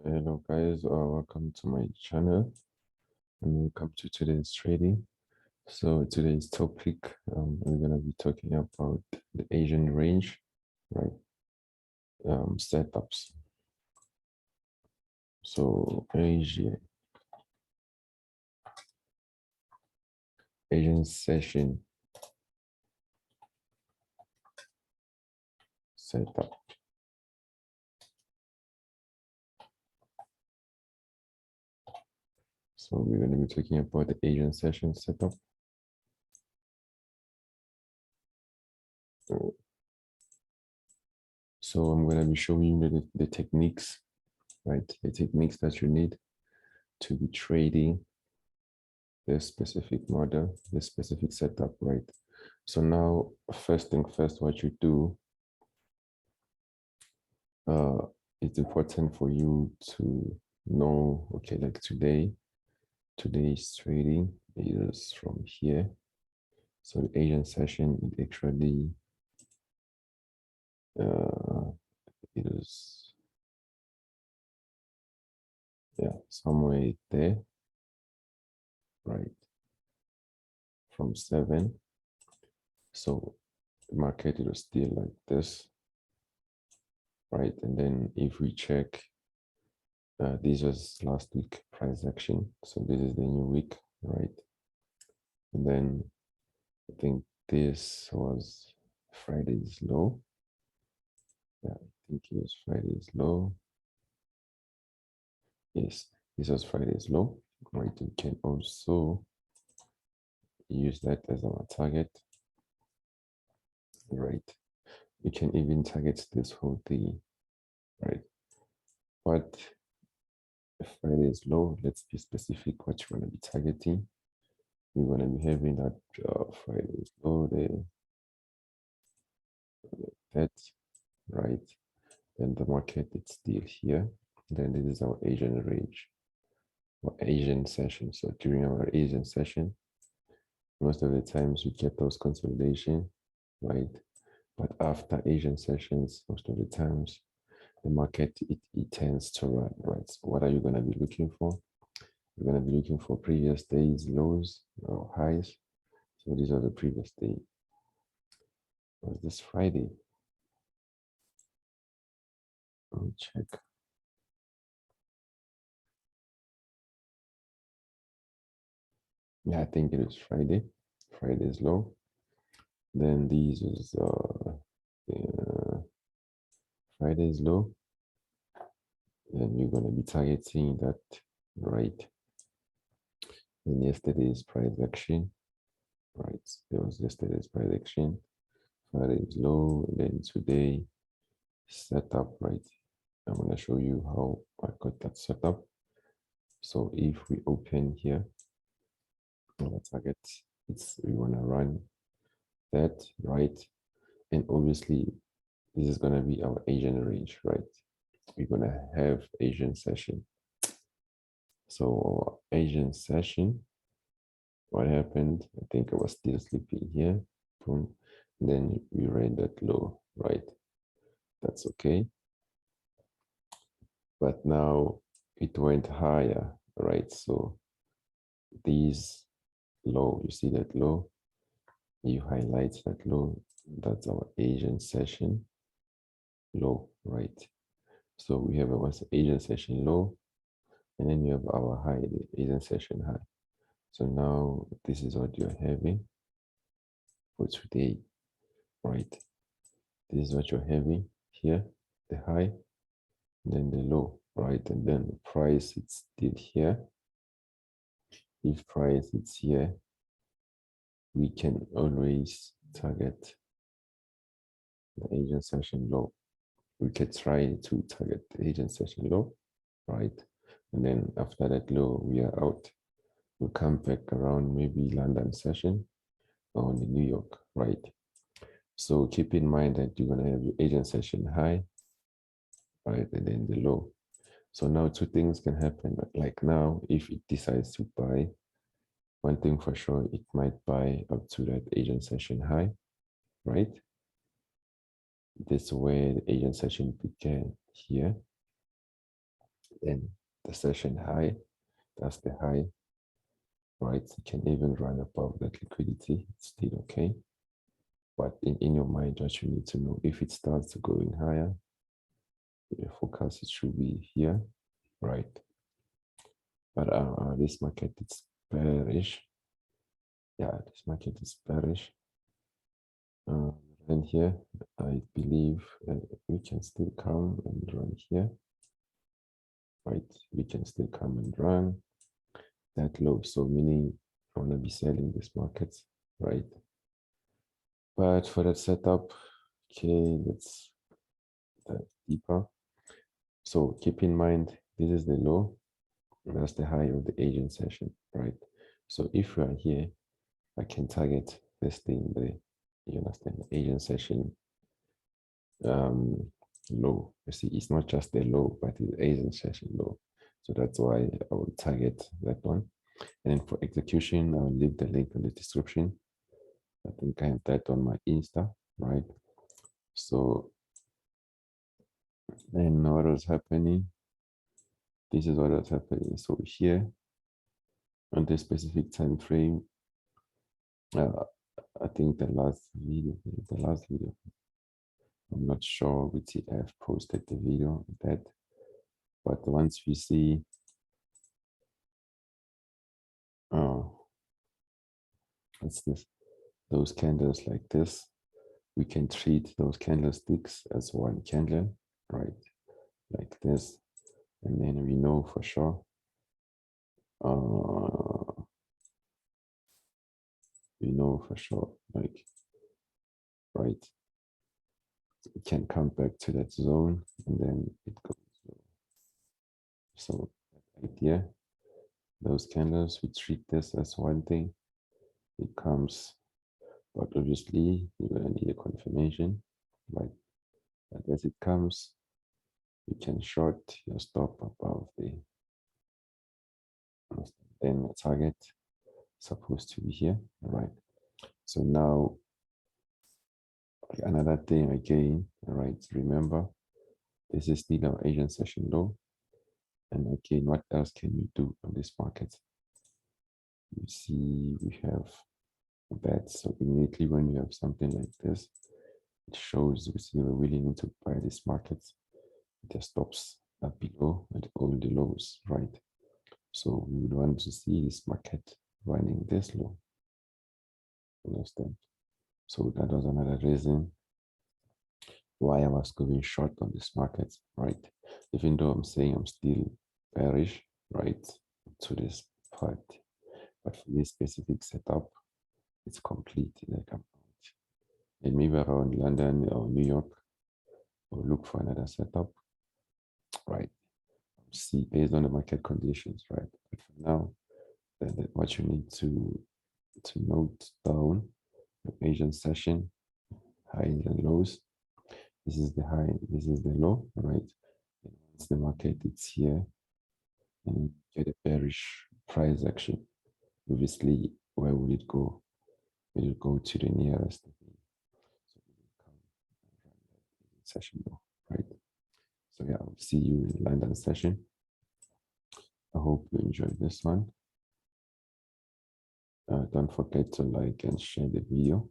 Hello guys, welcome to my channel and welcome to today's trading. So today's topic, we're gonna be talking about the Asian range, right? Setups. So Asian session setup. So we're gonna be talking about the Asian session setup. So I'm gonna be showing you the techniques, right? The techniques that you need to be trading this specific model, this specific setup, right? So now, first thing first, what you do, it's important for you to know, okay, like today's trading is from here. So the Asian session, it actually, it is, yeah, somewhere there, right, from 7. So the market, it was still like this, right? And then if we check, this was last week price action. So this is the new week, right? And then I think this was Friday's low. Yeah, I think it was Friday's low. Yes, this was Friday's low, right? We can also use that as our target, right? We can even target this whole thing, right? But if Friday's low, let's be specific what you want to be targeting. We're going to be having that Friday's low there, that, right? Then the market, it's still here. Then this is our Asian range or Asian session. So during our Asian session, most of the times we get those consolidation, right? But after Asian sessions, most of the times the market, it tends to run, right? So what are you going to be looking for? You're going to be looking for previous days lows or highs. So these are the previous day. Was this Friday? Let me check. Yeah, I think it is Friday. Friday's low. Then these is Friday's low. Then you're going to be targeting that, right? And yesterday's price action, right? There was yesterday's price action. Friday's low. And then today setup, right? I'm going to show you how I got that setup. So if we open here, our target, we want to run that, right? And obviously, this is going to be our Asian range, right? We're going to have Asian session. So Asian session, what happened? I think I was still sleeping here. Boom. And then we read that low, right? That's okay. But now it went higher, right? So these low, you see that low? You highlight that low. That's our Asian session low, right? So we have our Asian session low, and then you have our high, the Asian session high. So now this is what you're having for today, right? This is what you're having here, the high, and then the low, right? And then the price, it's still here. If price it's here, we can always target the Asian session low. We can try to target the Asian session low, right? And then after that low, we are out. We'll come back around maybe London session or the New York, right? So keep in mind that you're gonna have your Asian session high, right, and then the low. So now two things can happen. Like now, if it decides to buy, one thing for sure, it might buy up to that Asian session high, right? This is where the Asian session began here. Then the session high, that's the high, right? You can even run above that liquidity, it's still okay. But in your mind, what you need to know, if it starts going higher, your focus, it should be here, right? But this market is bearish. Yeah, this market is bearish. And here, I believe we can still come and run here, right? We can still come and run that low. So meaning I want to be selling this market, right? But for that setup, okay, let's dive deeper. So keep in mind, this is the low, that's the high of the Asian session, right? So if we are here, I can target this thing, you understand, the Asian session low. You see, it's not just the low, but it's Asian session low. So that's why I will target that one. And then for execution, I'll leave the link in the description. I think I have that on my Insta, right? So then what was happening? This is what was happening. So here on this specific time frame, I think the last video, I'm not sure which I've posted the video of that, but once we see what's this, those candles like this, we can treat those candlesticks as one candle, right? Like this, and then we know for sure like, right, it can come back to that zone and then it goes low. So that idea, those candles, we treat this as one thing. It comes, but obviously you're gonna need a confirmation, right? But as it comes, you can short your stop above the, then the target supposed to be here, right? So now another thing again, right? Remember, this is still our Asian session low. And again, what else can we do on this market? You see, we have bets. So immediately when you have something like this, it shows we see we're really need to buy this market. The stops are below and all the lows, right? So we would want to see this market running this low. Understand? So that was another reason why I was going short on this market, right? Even though I'm saying I'm still bearish, right, to this part. But for this specific setup, it's complete. Like I'm out. And maybe around London or New York, or look for another setup, right? See based on the market conditions, right? But for now, then what you need to note down the Asian session, highs and lows. This is the high, this is the low, right? And once the market is here and you get a bearish price action, obviously, where will it go? It will go to the nearest. So it will come and run that session low, right? So yeah, I'll see you in the London session. I hope you enjoyed this one. Don't forget to like and share the video.